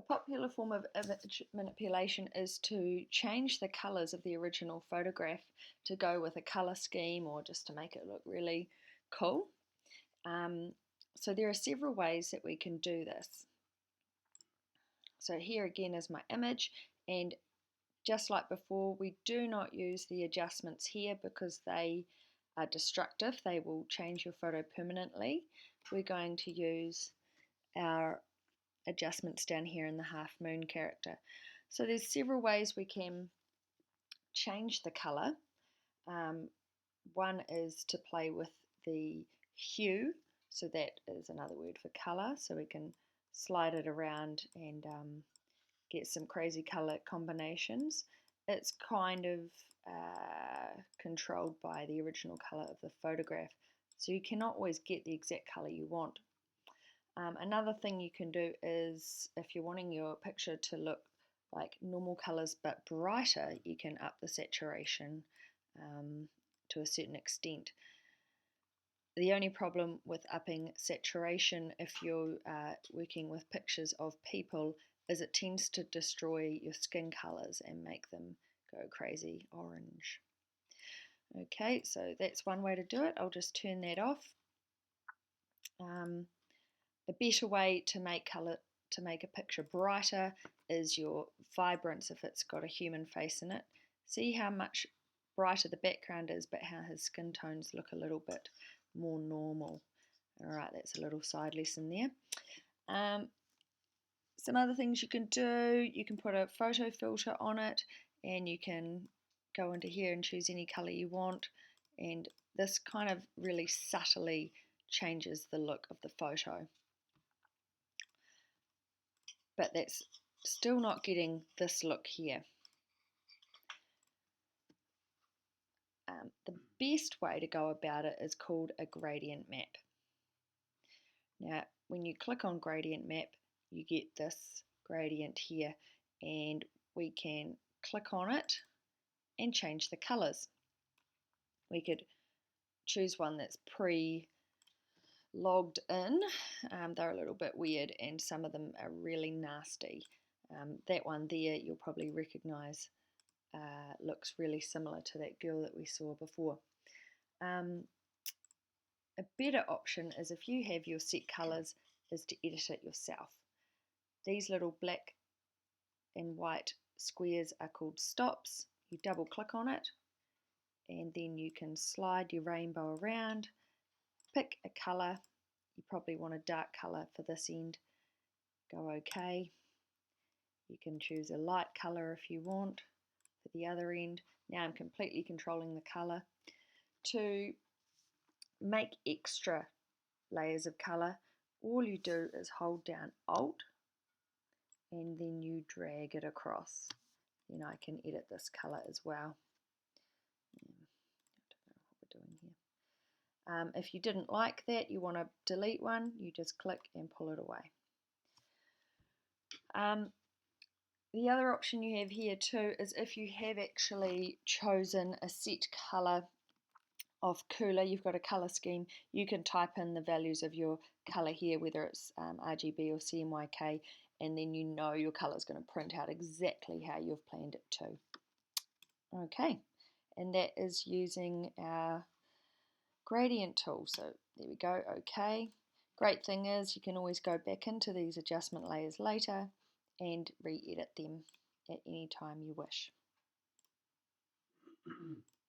popular form of image manipulation is to change the colours of the original photograph to go with a colour scheme or just to make it look really cool. So there are several ways that we can do this. So here again is my image, and just like before, we do not use the adjustments here because they are destructive. They will change your photo permanently. We're going to use our adjustments down here in the half moon character. So there's several ways we can change the colour. One is to play with the hue, so that is another word for colour, so we can slide it around and get some crazy colour combinations. It's kind of controlled by the original colour of the photograph, so you cannot always get the exact colour you want. Another thing you can do is, if you're wanting your picture to look like normal colours but brighter, you can up the saturation to a certain extent. The only problem with upping saturation if you're working with pictures of people is it tends to destroy your skin colours and make them go crazy orange. Okay, so that's one way to do it. I'll just turn that off. A better way to make a picture brighter is your vibrance if it's got a human face in it. See how much brighter the background is, but how his skin tones look a little bit more normal. Alright, that's a little side lesson there. Some other things you can do, you can put a photo filter on it, and you can go into here and choose any colour you want, and this kind of really subtly changes the look of the photo. But that's still not getting this look here. The best way to go about it is called a gradient map. Now, when you click on gradient map, you get this gradient here, and we can click on it and change the colours. We could choose one that's pre-logged in. They're a little bit weird, and some of them are really nasty. That one there you'll probably recognise looks really similar to that girl that we saw before. A better option is, if you have your set colours, is to edit it yourself. These little black and white squares are called stops. You double click on it, and then you can slide your rainbow around, pick a colour. You probably want a dark colour for this end. Go OK. You can choose a light colour if you want for the other end. Now I'm completely controlling the colour. To make extra layers of colour, all you do is hold down Alt and then you drag it across. Then I can edit this colour as well. I don't know what we're doing here. If you didn't like that, you want to delete one, you just click and pull it away. The other option you have here too is if you have actually chosen a set colour of Kuler, you've got a colour scheme, you can type in the values of your colour here, whether it's RGB or CMYK, and then you know your colour is going to print out exactly how you've planned it to. Okay, and that is using our gradient tool. So there we go, okay. Great thing is you can always go back into these adjustment layers later and re-edit them at any time you wish.